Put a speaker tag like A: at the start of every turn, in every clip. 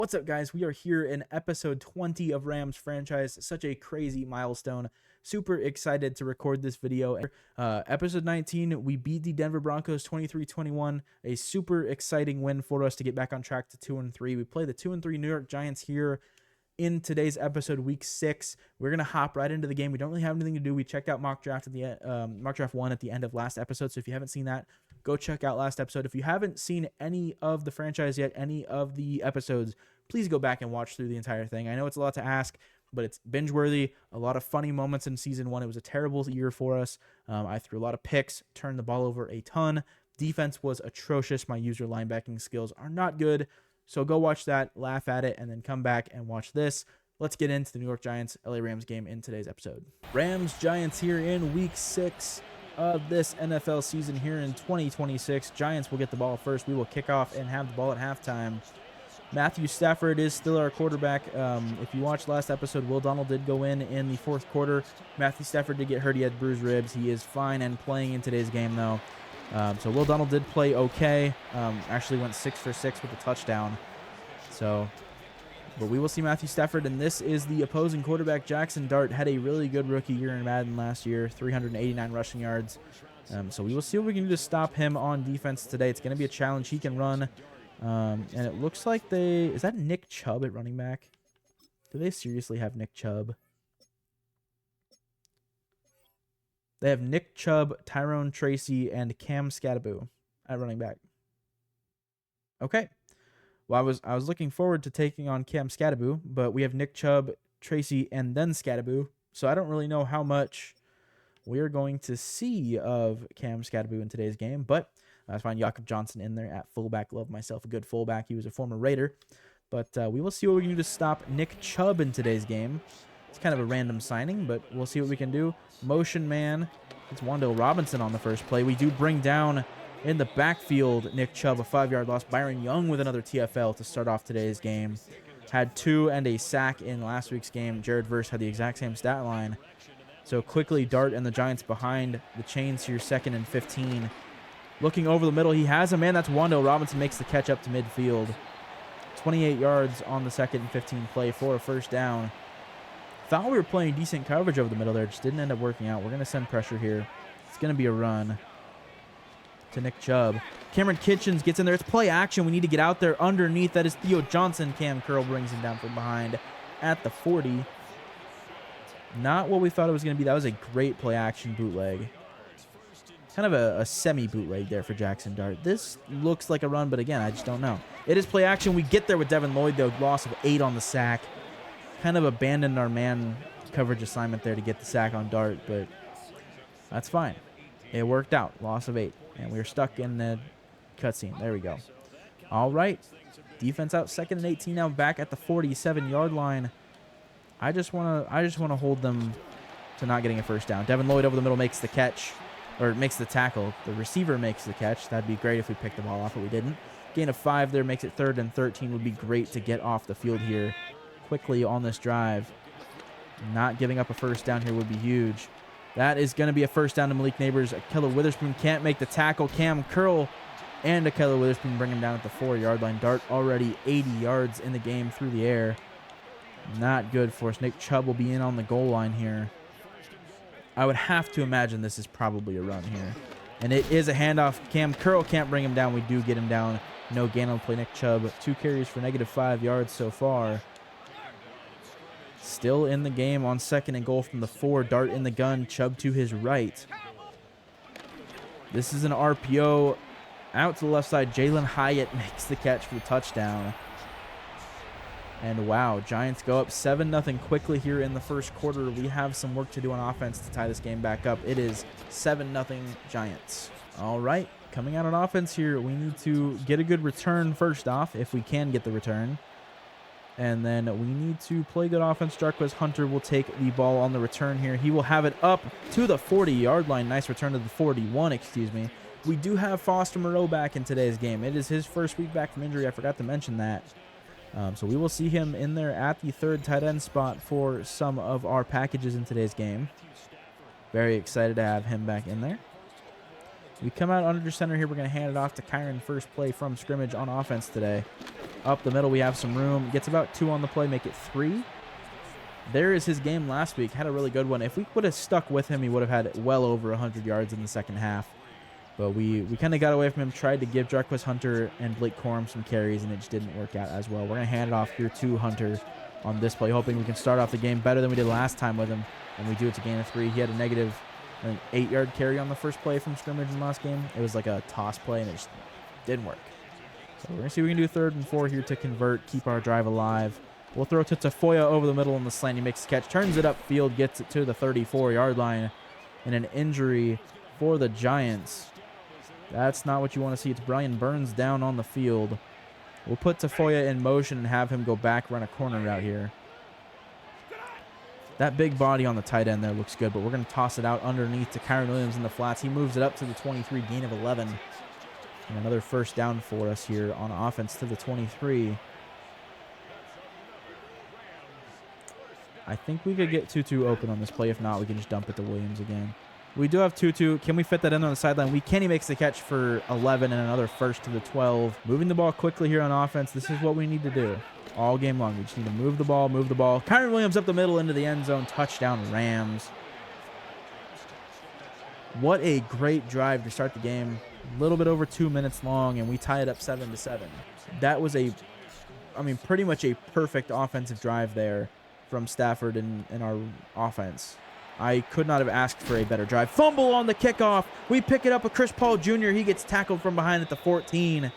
A: What's up, guys? We are here in episode 20 of Rams franchise. Such a crazy milestone. Super excited to record this video. Episode 19, we beat the Denver Broncos 23-21. A super exciting win for us to get back on track to 2-3. We play the 2-3 New York Giants here in today's episode, week 6. We're gonna hop right into the game. We don't really have anything to do. We checked out mock draft at the mock draft 1 at the end of last episode. So if you haven't seen that, go check out last episode. If you haven't seen any of the franchise yet, any of the episodes, please go back and watch through the entire thing. I know it's a lot to ask, but it's binge worthy. A lot of funny moments in season 1. It was a terrible year for us. I threw a lot of picks, turned the ball over a ton. Defense was atrocious. My user linebacking skills are not good. So go watch that, laugh at it, and then come back and watch this. Let's get into the New York Giants LA Rams game in today's episode. Rams Giants here in week 6 of this NFL season here in 2026. Giants will get the ball first. We will kick off and have the ball at halftime. Matthew Stafford is still our quarterback. If you watched last episode, Will Donald did go in the fourth quarter. Matthew Stafford did get hurt. He had bruised ribs. He is fine and playing in today's game, though. So Will Donald did play okay. Actually went 6 for 6 with a touchdown. But we will see Matthew Stafford, and this is the opposing quarterback. Jackson Dart had a really good rookie year in Madden last year, 389 rushing yards. So we will see what we can do to stop him on defense today. It's going to be a challenge. He can run. And it looks like is that Nick Chubb at running back? Do they seriously have Nick Chubb? They have Nick Chubb, Tyrone Tracy, and Cam Scattaboo at running back. Okay. Well, I was looking forward to taking on Cam Scattaboo, but we have Nick Chubb, Tracy, and then Scattaboo. So I don't really know how much we're going to see of Cam Scattaboo in today's game, but that's fine. Jakob Johnson in there at fullback. Love myself a good fullback. He was a former Raider. But we will see what we can do to stop Nick Chubb in today's game. It's kind of a random signing, but we'll see what we can do. Motion man. It's Wan'Dale Robinson on the first play. We do bring down in the backfield Nick Chubb, a 5-yard loss. Byron Young with another TFL to start off today's game. Had 2 and a sack in last week's game. Jared Verse had the exact same stat line. So quickly, Dart and the Giants behind the chains here, 2nd and 15. Looking over the middle, he has a man. That's Wan'Dale Robinson, makes the catch up to midfield. 28 yards on the 2nd and 15 play for a first down. Thought we were playing decent coverage over the middle there. Just didn't end up working out. We're going to send pressure here. It's going to be a run to Nick Chubb. Cameron Kitchens gets in there. It's play action. We need to get out there underneath. That is Theo Johnson. Cam Curl brings him down from behind at the 40. Not what we thought it was going to be. That was a great play action bootleg. Kind of a semi-bootleg there for Jackson Dart. This looks like a run, but again, I just don't know. It is play action. We get there with Devin Lloyd, though. Loss of 8 on the sack. Kind of abandoned our man coverage assignment there to get the sack on Dart, but that's fine. It worked out. Loss of 8. And we were stuck in the cutscene. There we go. All right. Defense out 2nd and 18 now, back at the 47-yard line. I just want to hold them to not getting a first down. Devin Lloyd over the middle makes the catch. Or makes the tackle. The receiver makes the catch. That'd be great if we picked the ball off, but we didn't. Gain of 5 there makes it 3rd and 13. Would be great to get off the field here quickly on this drive. Not giving up a first down here would be huge. That is going to be a first down to Malik Neighbors. Akello Witherspoon can't make the tackle. Cam Curl and Akello Witherspoon bring him down at the 4-yard line. Dart already 80 yards in the game through the air. Not good for us. Nick Chubb will be in on the goal line here. I would have to imagine this is probably a run here. And it is a handoff. Cam Curl can't bring him down. We do get him down. No gain on play. Nick Chubb, 2 carries for -5 yards so far. Still in the game on 2nd and goal from the 4. Dart in the gun. Chubb to his right. This is an RPO. Out to the left side. Jalen Hyatt makes the catch for the touchdown. And wow, Giants go up 7-0 quickly here in the first quarter. We have some work to do on offense to tie this game back up. It is 7-0 Giants. All right, coming out on offense here, we need to get a good return first off, if we can get the return. And then we need to play good offense. Jarquez Hunter will take the ball on the return here. He will have it up to the 40-yard line. Nice return to the 41, excuse me. We do have Foster Moreau back in today's game. It is his first week back from injury. I forgot to mention that. So we will see him in there at the 3rd tight end spot for some of our packages in today's game. Very excited to have him back in there. We come out under center here. We're going to hand it off to Kyron, first play from scrimmage on offense today. Up the middle, we have some room. Gets about 2 on the play, make it 3. There is his game last week. Had a really good one. If we would have stuck with him, he would have had well over 100 yards in the second half. But we kind of got away from him, tried to give Jarquez Hunter and Blake Corum some carries, and it just didn't work out as well. We're going to hand it off here to Hunter on this play, hoping we can start off the game better than we did last time with him. And we do it to gain of 3. He had a negative 8-yard carry on the first play from scrimmage in the last game. It was like a toss play, and it just didn't work. So we're going to see if we can do 3rd and 4 here to convert, keep our drive alive. We'll throw to Tafoya over the middle in the slant. He makes the catch, turns it upfield, gets it to the 34-yard line, and an injury for the Giants. That's not what you want to see. It's Brian Burns down on the field. We'll put Tafoya in motion and have him go back, run a corner route here. That big body on the tight end there looks good, but we're going to toss it out underneath to Kyron Williams in the flats. He moves it up to the 23, gain of 11. And another first down for us here on offense to the 23. I think we could get Tutu open on this play. If not, we can just dump it to Williams again. We do have Tutu. Can we fit that in on the sideline? We can. He makes the catch for 11 and another first to the 12. Moving the ball quickly here on offense. This is what we need to do all game long. We just need to move the ball, move the ball. Kyron Williams up the middle into the end zone. Touchdown, Rams. What a great drive to start the game. A little bit over 2 minutes long, and we tie it up 7-7. That was pretty much a perfect offensive drive there from Stafford and our offense. I could not have asked for a better drive. Fumble on the kickoff. We pick it up with Chris Paul Jr. He gets tackled from behind at the 14.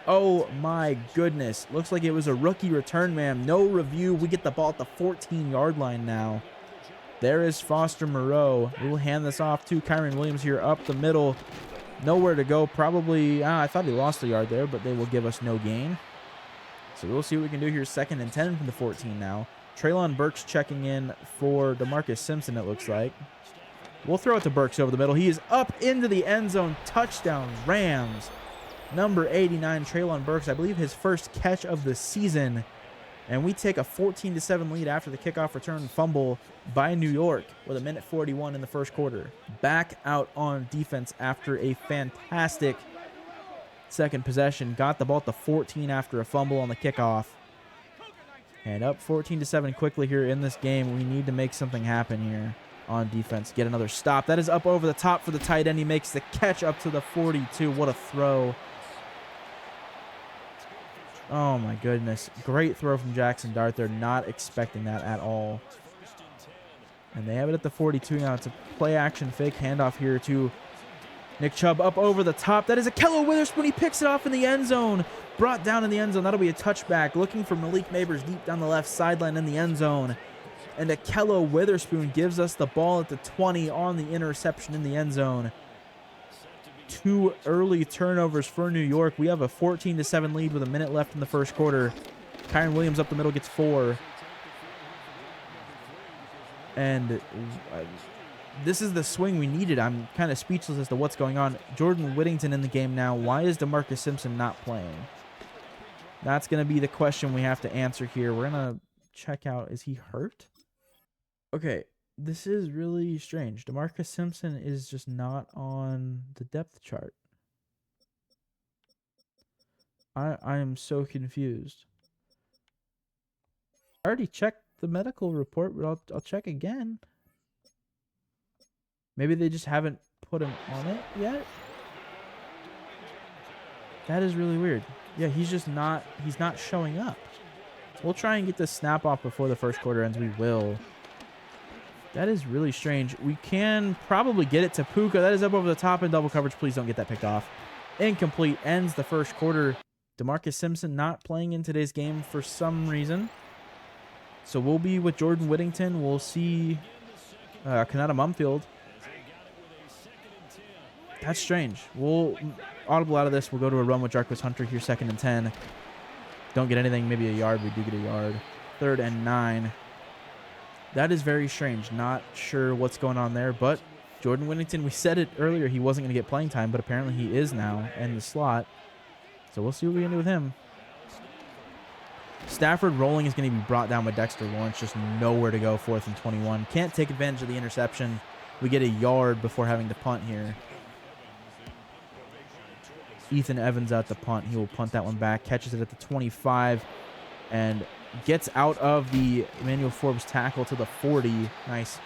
A: Oh, my goodness. Looks like it was a rookie return, man. No review. We get the ball at the 14-yard line now. There is Foster Moreau. We will hand this off to Kyron Williams here up the middle. Nowhere to go. Probably, I thought he lost a yard there, but they will give us no gain. So we'll see what we can do here. 2nd and 10 from the 14 now. Treylon Burks checking in for DeMarcus Simpson, it looks like. We'll throw it to Burks over the middle. He is up into the end zone. Touchdown, Rams. Number 89, Treylon Burks, I believe his first catch of the season. And we take a 14-7 lead after the kickoff return fumble by New York with 1:41 in the first quarter. Back out on defense after a fantastic second possession. Got the ball at the 14 after a fumble on the kickoff. And up 14-7 quickly here in this game. We need to make something happen here on defense. Get another stop. That is up over the top for the tight end. He makes the catch up to the 42. What a throw. Oh, my goodness. Great throw from Jackson Dart. They're not expecting that at all. And they have it at the 42 now. It's a play-action fake handoff here to Nick Chubb up over the top. That is Akello Witherspoon. He picks it off in the end zone. Brought down in the end zone. That'll be a touchback. Looking for Malik Nabers deep down the left sideline in the end zone. And Akello Witherspoon gives us the ball at the 20 on the interception in the end zone. 2 early turnovers for New York. We have a 14-7 lead with a minute left in the first quarter. Kyron Williams up the middle gets 4. And this is the swing we needed. I'm kind of speechless as to what's going on. Jordan Whittington in the game now. Why is DeMarcus Simpson not playing? That's going to be the question we have to answer here. We're going to check out. Is he hurt? Okay, this is really strange. DeMarcus Simpson is just not on the depth chart. I am so confused. I already checked the medical report, but I'll check again. Maybe they just haven't put him on it yet? That is really weird. Yeah, he's not showing up. We'll try and get this snap off before the first quarter ends. We will. That is really strange. We can probably get it to Puka. That is up over the top in double coverage. Please don't get that picked off. Incomplete. Ends the first quarter. DeMarcus Simpson not playing in today's game for some reason. So we'll be with Jordan Whittington. We'll see Kanata Mumfield. That's strange. We'll audible out of this. We'll go to a run with Jarquez Hunter here, 2nd and 10. Don't get anything, maybe a yard. We do get a yard. 3rd and 9. That is very strange. Not sure what's going on there, but Jordan Whittington, we said it earlier, he wasn't going to get playing time, but apparently he is now in the slot. So we'll see what we can do with him. Stafford rolling is going to be brought down by Dexter Lawrence. Just nowhere to go. 4th and 21. Can't take advantage of the interception. We get a yard before having to punt here. Ethan Evans at the punt. He will punt that one back, catches it at the 25, and gets out of the Emmanuel Forbes tackle to the 40. Nice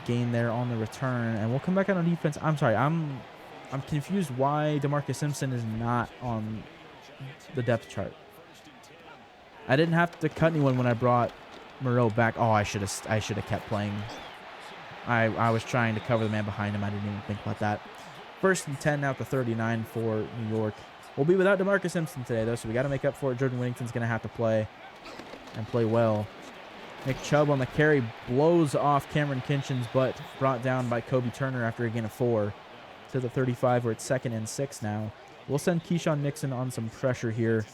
A: gain there on the return, and we'll come back out on defense. I'm sorry, I'm confused why DeMarcus Simpson is not on the depth chart. I didn't have to cut anyone when I brought Moreau back. Oh, I should have kept playing. I was trying to cover the man behind him. I didn't even think about that. 1st and 10 now at the 39 for New York. We'll be without DeMarcus Simpson today, though, so we got to make up for it. Jordan Whittington's going to have to play and play well. Nick Chubb on the carry blows off Cameron Kinchens, but brought down by Kobe Turner after a gain of 4 to the 35. We're at 2nd and 6 now. We'll send Keyshawn Nixon on some pressure here.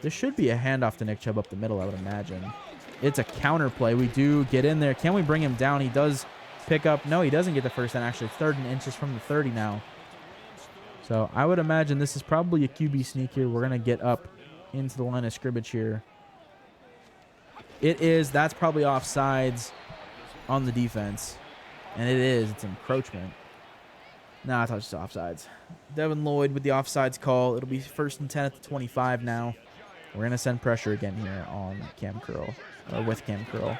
A: This should be a handoff to Nick Chubb up the middle, I would imagine. It's a counter play. We do get in there. Can we bring him down? He does pick up. No, he doesn't get the first down. Actually, 3rd and inches from the 30 now. So I would imagine this is probably a QB sneak here. We're going to get up into the line of scrimmage here. It is. That's probably offsides on the defense. And it is. It's encroachment. Nah, I thought it was just offsides. Devin Lloyd with the offsides call. It'll be 1st and 10 at the 25 now. We're going to send pressure again here on Cam Curl. Or with Cam Curl.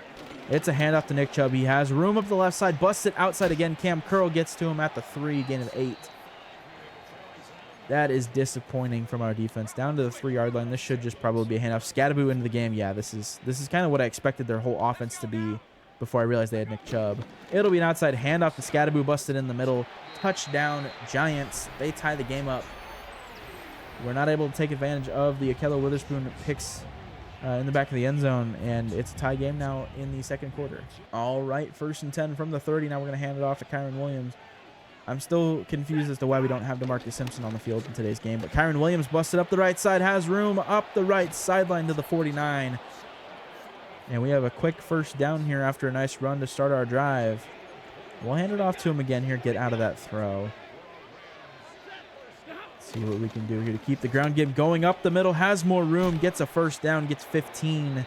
A: It's a handoff to Nick Chubb. He has room up the left side. Busts it outside again. Cam Curl gets to him at the 3. Gain of 8. That is disappointing from our defense. Down to the 3-yard line. This should just probably be a handoff. Scadaboo into the game. Yeah, this is kind of what I expected their whole offense to be before I realized they had Nick Chubb. It'll be an outside handoff to Scadaboo. Busted in the middle. Touchdown, Giants. They tie the game up. We're not able to take advantage of the Akello Witherspoon picks in the back of the end zone, and it's a tie game now in the 2nd quarter. All right, 1st and 10 from the 30. Now we're going to hand it off to Kyron Williams. I'm still confused as to why we don't have DeMarcus Simpson on the field in today's game, but Kyron Williams busted up the right side, has room up the right sideline to the 49. And we have a quick 1st down here after a nice run to start our drive. We'll hand it off to him again here, get out of that throw. See what we can do here to keep the ground game going up the middle. Has more room, gets a 1st down, gets 15.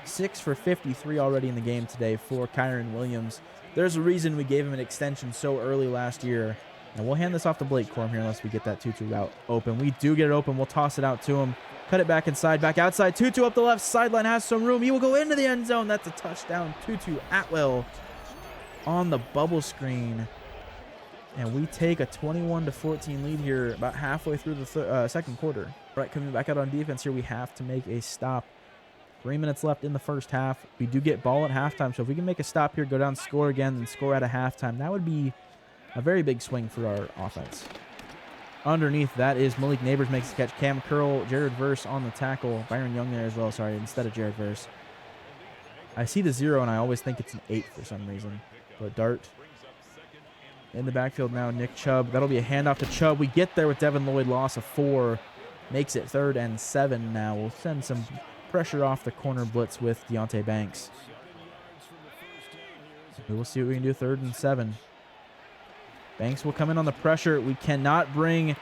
A: 6 for 53 already in the game today for Kyron Williams. There's a reason we gave him an extension so early last year. And we'll hand this off to Blake Corum here unless we get that Tutu route open. We do get it open. We'll toss it out to him. Cut it back inside, back outside. Tutu up the left sideline, has some room. He will go into the end zone. That's a touchdown. Tutu Atwell on the bubble screen. And we take a 21-14 lead here about halfway through the 2nd quarter. All right, coming back out on defense here, we have to make a stop. 3 minutes left in the 1st half. We do get ball at halftime, so if we can make a stop here, go down, score again, and score at a halftime, that would be a very big swing for our offense. Underneath, that is Malik Neighbors makes the catch. Cam Curl, Jared Verse on the tackle. Byron Young there as well, sorry, instead of Jared Verse. I see the 0, and I always think it's an 8 for some reason. But Dart in the backfield now, Nick Chubb. That'll be a handoff to Chubb. We get there with Devin Lloyd, loss of 4. Makes it 3rd and 7 now. We'll send some pressure off the corner blitz with Deontay Banks. We'll see what we can do. 3rd and 7. Banks will come in on the pressure. We cannot bring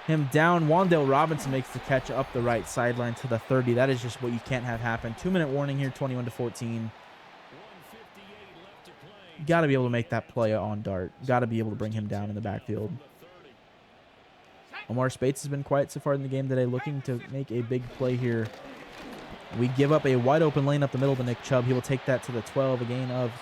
A: him down. Wandale Robinson makes the catch up the right sideline to the 30. That is just what you can't have happen. 2-minute warning here, 21-14. Got to be able to make that play on Dart. Got to be able to bring him down in the backfield. Omar Spates has been quiet so far in the game today, looking to make a big play here. We give up a wide open lane up the middle to Nick Chubb. He will take that to the 12, a gain of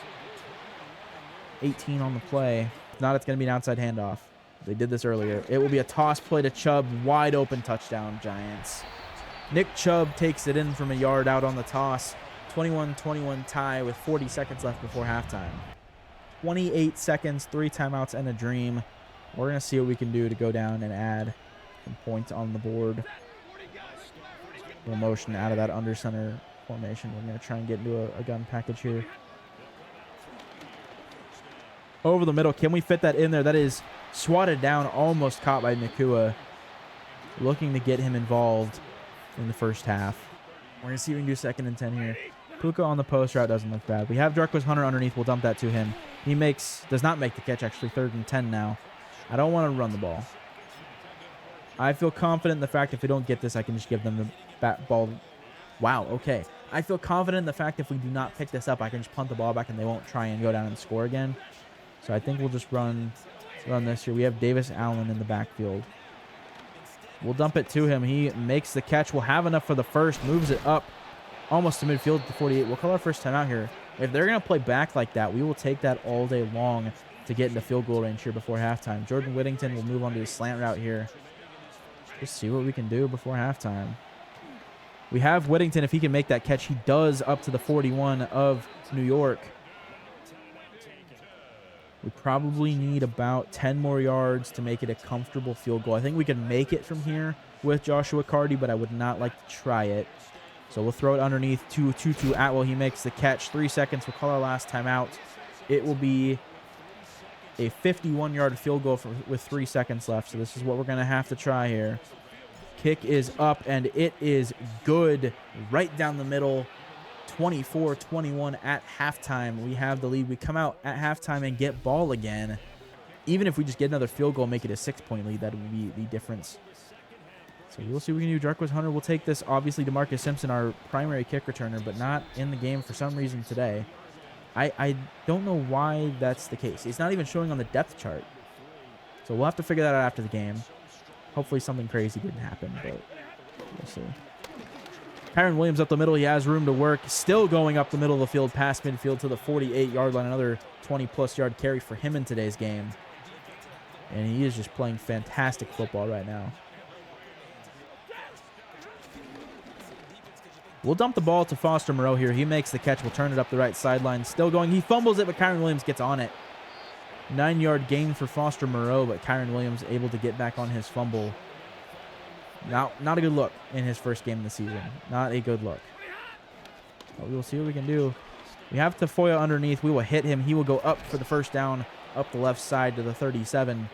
A: 18 on the play. If not, it's going to be an outside handoff. They did this earlier. It will be a toss play to Chubb. Wide open touchdown, Giants. Nick Chubb takes it in from a yard out on the toss. 21-21 tie with 40 seconds left before halftime. 28 seconds, 3 timeouts, and a dream. We're going to see what we can do to go down and add some points on the board. A little motion out of that under center formation. We're going to try and get into a gun package here. Over the middle. Can we fit that in there? That is swatted down, almost caught by Nakua. Looking to get him involved in the 1st half. We're going to see if we can do 2nd and 10 here. Puka on the post route doesn't look bad. We have Jarquez Hunter underneath. We'll dump that to him. He does not make the catch, actually. 3rd and 10 now. I don't want to run the ball. I feel confident in the fact if we don't get this, I can just give them the ball. Wow, okay. I feel confident in the fact if we do not pick this up, I can just punt the ball back and they won't try and go down and score again. So I think we'll just run this here. We have Davis Allen in the backfield. We'll dump it to him. He makes the catch. We'll have enough for the first. Moves it up almost to midfield to 48. We'll call our first time out here. If they're going to play back like that, we will take that all day long to get into field goal range here before halftime. Jordan Whittington will move on to his slant route here. Just see what we can do before halftime. We have Whittington. If he can make that catch, he does, up to the 41 of New York. We probably need about 10 more yards to make it a comfortable field goal. I think we can make it from here with Joshua Carty, but I would not like to try it. So we'll throw it underneath to Tutu Atwell. He makes the catch. 3 seconds. We'll call our last timeout. It will be a 51-yard field goal with 3 seconds left. So this is what we're going to have to try here. Kick is up, and it is good right down the middle. 24-21 at halftime. We have the lead. We come out at halftime and get ball again. Even if we just get another field goal, make it a 6-point lead, that would be the difference. So we'll see what we can do. Jarquez Hunter will take this. Obviously, DeMarcus Simpson, our primary kick returner, but not in the game for some reason today. I don't know why that's the case. It's not even showing on the depth chart. So we'll have to figure that out after the game. Hopefully something crazy didn't happen, but we'll see. Kyron Williams up the middle. He has room to work. Still going up the middle of the field, past midfield to the 48-yard line. Another 20-plus yard carry for him in today's game. And he is just playing fantastic football right now. We'll dump the ball to Foster Moreau here. He makes the catch. We'll turn it up the right sideline. Still going. He fumbles it, but Kyron Williams gets on it. 9-yard gain for Foster Moreau, but Kyron Williams able to get back on his fumble. Not a good look in his first game of the season. Not a good look. But we'll see what we can do. We have Tafoya underneath. We will hit him. He will go up for the first down, up the left side to the 37.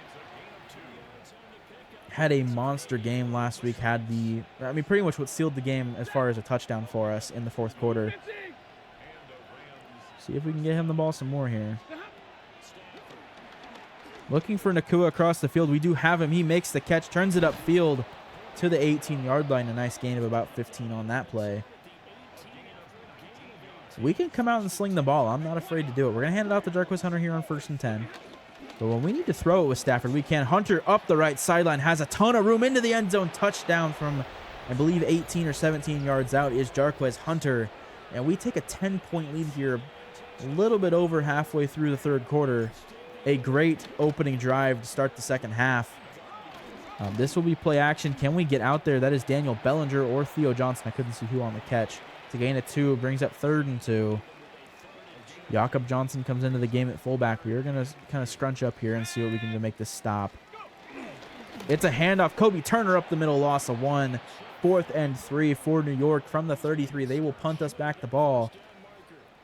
A: Had a monster game last week. Pretty much what sealed the game as far as a touchdown for us in the fourth quarter. See if we can get him the ball some more here. Looking for Nakua across the field. We do have him. He makes the catch, turns it upfield to the 18-yard line. A nice gain of about 15 on that play. We can come out and sling the ball. I'm not afraid to do it. We're going to hand it off to Jarquez Hunter here on 1st and 10. But when we need to throw it with Stafford, we can. Hunter up the right sideline, has a ton of room into the end zone. Touchdown from, I believe, 18 or 17 yards out is Jarquez Hunter. And we take a 10-point lead here, a little bit over halfway through the third quarter. A great opening drive to start the second half. This will be play action. Can we get out there? That is Daniel Bellinger or Theo Johnson. I couldn't see who on the catch. To gain a 2, brings up 3rd and 2. Jakob Johnson comes into the game at fullback. We are going to kind of scrunch up here and see what we can do to make this stop. It's a handoff. Kobe Turner up the middle, loss of 1. 4th and 3 for New York from the 33. They will punt us back the ball.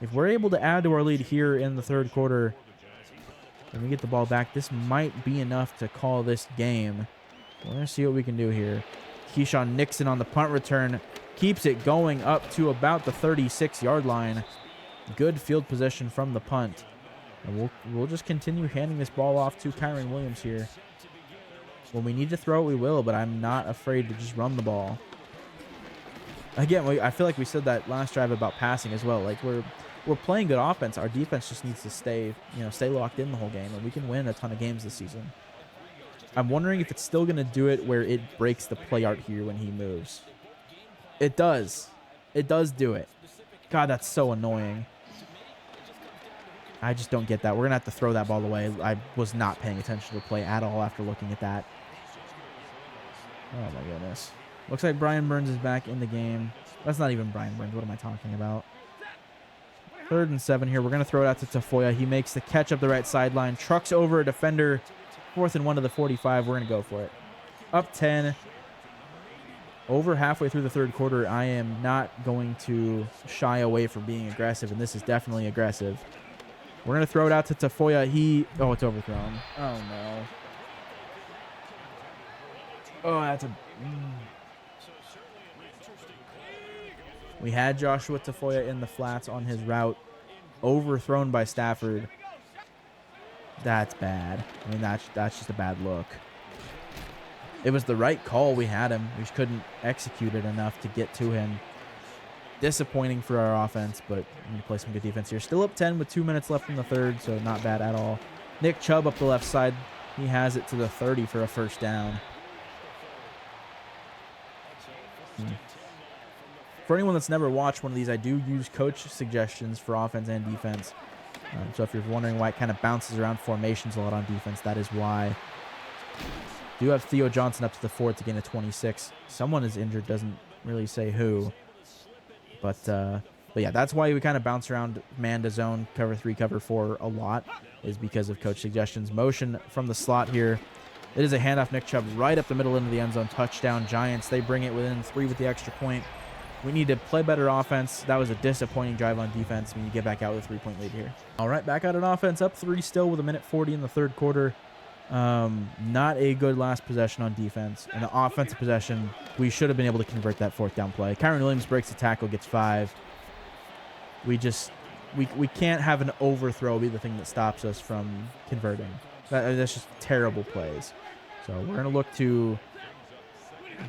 A: If we're able to add to our lead here in the third quarter, when we get the ball back, this might be enough to call this game. We're going to see what we can do here. Keyshawn Nixon on the punt return keeps it going up to about the 36-yard line. Good field position from the punt. And we'll just continue handing this ball off to Kyron Williams here. When we need to throw it, we will, but I'm not afraid to just run the ball. Again, I feel like we said that last drive about passing as well. Like we're playing good offense. Our defense just needs to stay locked in the whole game, and we can win a ton of games this season. I'm wondering if it's still going to do it where it breaks the play art here when he moves. It does. It does do it. God, that's so annoying. I just don't get that. We're going to have to throw that ball away. I was not paying attention to the play at all after looking at that. Oh, my goodness. Looks like Brian Burns is back in the game. That's not even Brian Burns. What am I talking about? 3rd and 7 here. We're going to throw it out to Tafoya. He makes the catch up the right sideline. Trucks over a defender. 4th and 1 to the 45. We're going to go for it. Up 10. Over halfway through the third quarter, I am not going to shy away from being aggressive, and this is definitely aggressive. We're going to throw it out to Tafoya. Oh, it's overthrown. Oh, no. Oh, that's a... We had Joshua Tafoya in the flats on his route. Overthrown by Stafford. That's bad. I mean, that's just a bad look. It was the right call. We had him. We just couldn't execute it enough to get to him. Disappointing for our offense, but we need to play some good defense here. Still up 10 with 2 minutes left in the third, so not bad at all. Nick Chubb up the left side. He has it to the 30 for a first down. For anyone that's never watched one of these, I do use coach suggestions for offense and defense. So if you're wondering why it kind of bounces around formations a lot on defense, that is why. Do have Theo Johnson up to the 4 to gain a 26. Someone is injured, doesn't really say who. But yeah, that's why we kind of bounce around man to zone, cover 3, cover 4 a lot, is because of coach suggestions. Motion from the slot here. It is a handoff, Nick Chubb right up the middle into the end zone. Touchdown, Giants. They bring it within 3 with the extra point. We need to play better offense. That was a disappointing drive on defense. We need to get back out with a 3-point lead here. All right, back out on offense, up 3 still with 1:40 in the third quarter. Not a good last possession on defense. And the offensive possession, we should have been able to convert that 4th down play. Kyron Williams breaks the tackle, gets 5. We can't have an overthrow be the thing that stops us from converting. That's just terrible plays. So we're going to look to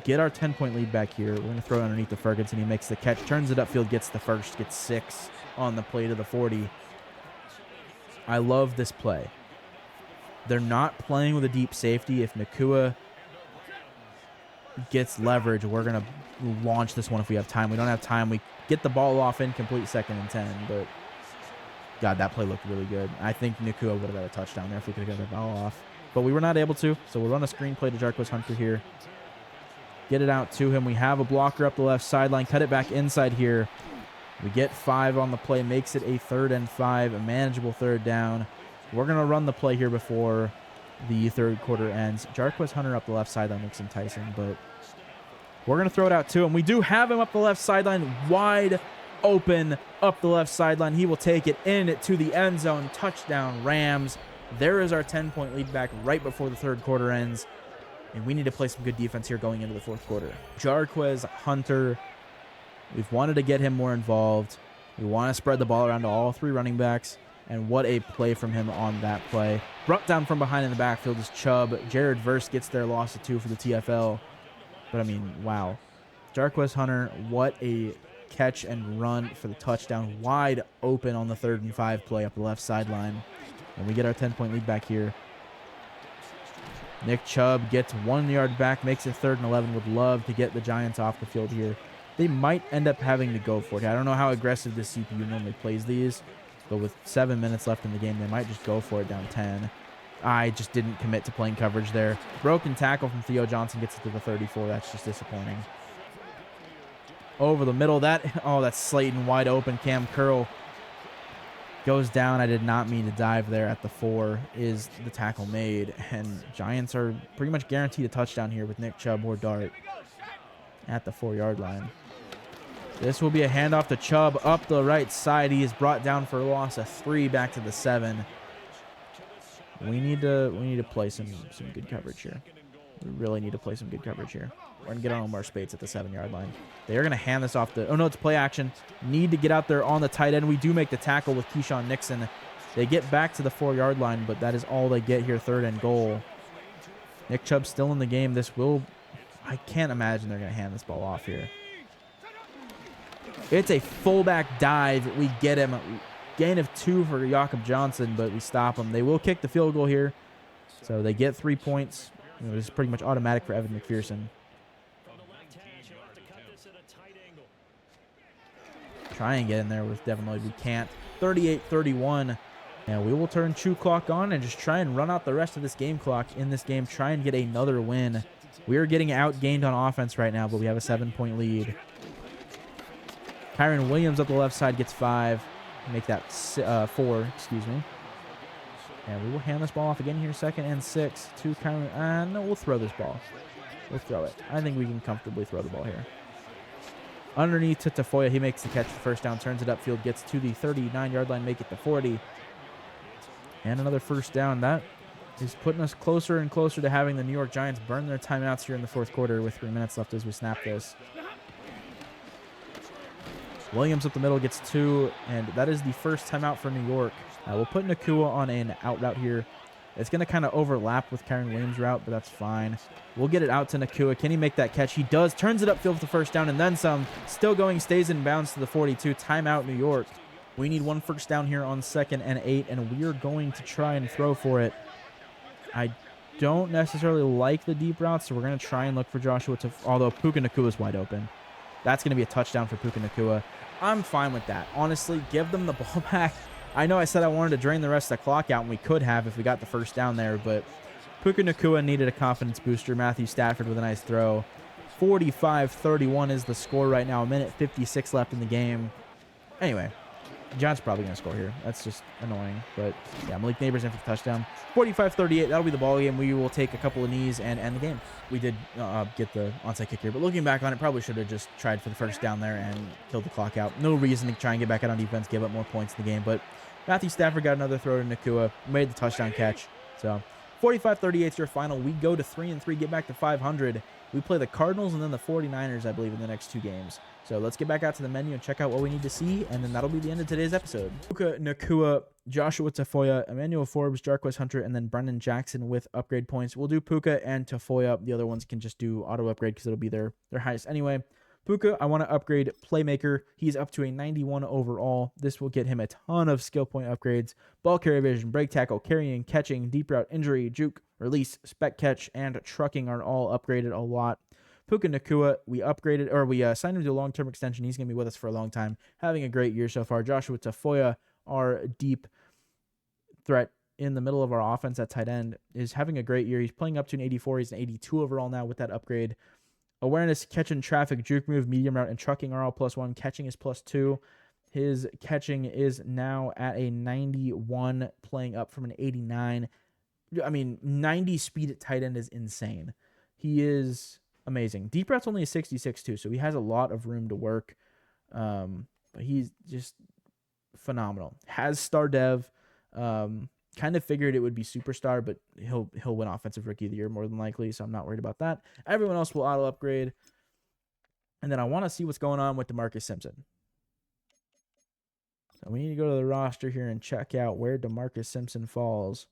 A: get our 10-point lead back here. We're going to throw it underneath the Ferguson. He makes the catch, turns it upfield, gets the first, gets 6 on the play to the 40. I love this play. They're not playing with a deep safety. If Nakua gets leverage, we're going to launch this one if we have time. We don't have time. We get the ball off incomplete 2nd and 10, but God, that play looked really good. I think Nakua would have got a touchdown there if we could have got the ball off, but we were not able to, so we'll run a screen play to Jarquez Hunter here. Get it out to him. We have a blocker up the left sideline. Cut it back inside here. We get 5 on the play. Makes it a 3rd and 5. A manageable 3rd down. We're going to run the play here before the third quarter ends. Jarquez Hunter up the left sideline looks enticing, but we're going to throw it out to him. We do have him up the left sideline. Wide open up the left sideline. He will take it in it to the end zone. Touchdown, Rams. There is our 10-point lead back right before the third quarter ends. And we need to play some good defense here going into the 4th quarter. Jarquez Hunter, we've wanted to get him more involved. We want to spread the ball around to all 3 running backs. And what a play from him on that play. Brought down from behind in the backfield is Chubb. Jared Verse gets their loss of 2 for the TFL. But, I mean, wow. Jarquez Hunter, what a catch and run for the touchdown. Wide open on the 3rd and 5 play up the left sideline. And we get our 10-point lead back here. Nick Chubb gets 1 yard back, makes it 3rd and 11. Would love to get the Giants off the field here. They might end up having to go for it. I don't know how aggressive the CPU normally plays these, but with 7 minutes left in the game, they might just go for it down 10. I just didn't commit to playing coverage there. Broken tackle from Theo Johnson gets it to the 34. That's just disappointing. Over the middle, that's Slayton wide open. Cam Curl goes down. I did not mean to dive there at the 4. Is the tackle made? And Giants are pretty much guaranteed a touchdown here with Nick Chubb or Dart at the 4-yard line. This will be a handoff to Chubb up the right side. He is brought down for a loss of 3 back to the 7. We need to play some good coverage here. We really need to play some good coverage here. We're going to get on Omar Spates at the 7-yard line. They are going to hand this off the... Oh, no, it's play action. Need to get out there on the tight end. We do make the tackle with Keyshawn Nixon. They get back to the 4-yard line, but that is all they get here, 3rd and goal. Nick Chubb still in the game. I can't imagine they're going to hand this ball off here. It's a fullback dive. We get him. Gain of 2 for Jakob Johnson, but we stop him. They will kick the field goal here, so they get 3 points. It was pretty much automatic for Evan McPherson. Try and get in there with Devin Lloyd. We can't. 38-31. And we will turn Chew Clock on and just try and run out the rest of this game clock in this game. Try and get another win. We are getting outgained on offense right now, but we have a 7-point lead. Kyron Williams up the left side gets 5. Make that 4, excuse me. And we will hand this ball off again here, 2nd and 6 to Kyron. No, we'll throw this ball. We'll throw it. I think we can comfortably throw the ball here. Underneath to Tafoya. He makes the catch for 1st down, turns it upfield, gets to the 39-yard line, make it the 40. And another 1st down. That is putting us closer and closer to having the New York Giants burn their timeouts here in the 4th quarter with 3 minutes left as we snap this. Williams up the middle gets 2, and that is the first timeout for New York. We'll put Nakua on an out route here. It's going to kind of overlap with Kyron Williams' route, but that's fine. We'll get it out to Nakua. Can he make that catch? He does. Turns it upfield for the 1st down, and then some. Still going, stays in bounds to the 42. Timeout, New York. We need 1 first down here on 2nd and 8, and we are going to try and throw for it. I don't necessarily like the deep route, so we're going to try and look for Joshua, although Puka Nakua is wide open. That's going to be a touchdown for Puka Nacua. I'm fine with that. Honestly, give them the ball back. I know I said I wanted to drain the rest of the clock out, and we could have if we got the first down there, but Puka Nacua needed a confidence booster. Matthew Stafford with a nice throw. 45-31 is the score right now. A minute 56 left in the game. Anyway, John's probably going to score here. That's just annoying. But, yeah, Malik Neighbors in for the touchdown. 45-38. That'll be the ball game. We will take a couple of knees and end the game. We did get the onside kick here. But looking back on it, probably should have just tried for the first down there and killed the clock out. No reason to try and get back out on defense, give up more points in the game. But Matthew Stafford got another throw to Nacua. Made the touchdown catch. So 45-38 is your final. We go to 3-3, get back to 500. We play the Cardinals and then the 49ers, I believe, in the next 2 games. So let's get back out to the menu and check out what we need to see, and then that'll be the end of today's episode. Puka Nacua, Joshua Tafoya, Emmanuel Forbes, Jarquez Hunter, and then Brendan Jackson with upgrade points. We'll do Puka and Tafoya. The other ones can just do auto upgrade because it'll be their highest anyway. Puka, I want to upgrade Playmaker. He's up to a 91 overall. This will get him a ton of skill point upgrades. Ball carrier vision, break tackle, carrying, catching, deep route, injury, juke, release, spec catch, and trucking are all upgraded a lot. Puka Nacua, we signed him to a long-term extension. He's going to be with us for a long time. Having a great year so far. Joshua Tafoya, our deep threat in the middle of our offense at tight end, is having a great year. He's playing up to an 84. He's an 82 overall now with that upgrade. Awareness, catch and traffic, juke move, medium route, and trucking are all +1. Catching is +2. His catching is now at a 91, playing up from an 89. I mean, 90 speed at tight end is insane. He is amazing. Deep route's only a 66 too, so he has a lot of room to work. But he's just phenomenal. Has star dev. Kind of figured it would be superstar, but he'll win offensive rookie of the year more than likely, so I'm not worried about that. Everyone else will auto upgrade. And then I want to see what's going on with DeMarcus Simpson. So we need to go to the roster here and check out where DeMarcus Simpson falls.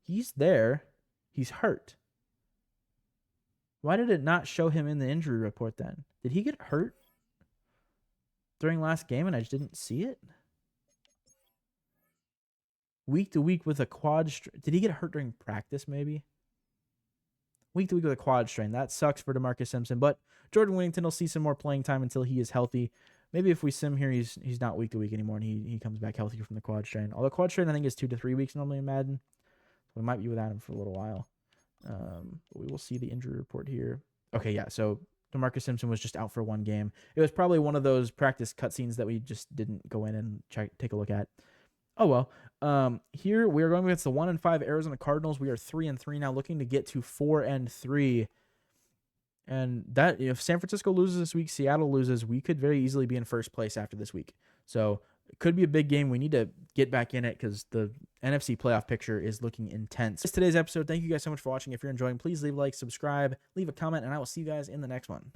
A: He's there. He's hurt. Why did it not show him in the injury report then? Did he get hurt during last game and I just didn't see it? Week to week with a quad strain. Did he get hurt during practice maybe? Week to week with a quad strain. That sucks for DeMarcus Simpson. But Jordan Whittington will see some more playing time until he is healthy. Maybe if we sim here, he's not week to week anymore and he comes back healthy from the quad strain. Although quad strain I think is 2 to 3 weeks normally in Madden. So we might be without him for a little while. But we will see the injury report here. Okay, yeah. So DeMarcus Simpson was just out for 1 game. It was probably one of those practice cutscenes that we just didn't go in and take a look at. Oh, well. Here we are going against the 1-5 Arizona Cardinals. We are 3-3 now, looking to get to 4-3. And that, if San Francisco loses this week, Seattle loses, we could very easily be in first place after this week. So it could be a big game. We need to get back in it because the NFC playoff picture is looking intense. That's today's episode. Thank you guys so much for watching. If you're enjoying, please leave a like, subscribe, leave a comment, and I will see you guys in the next one.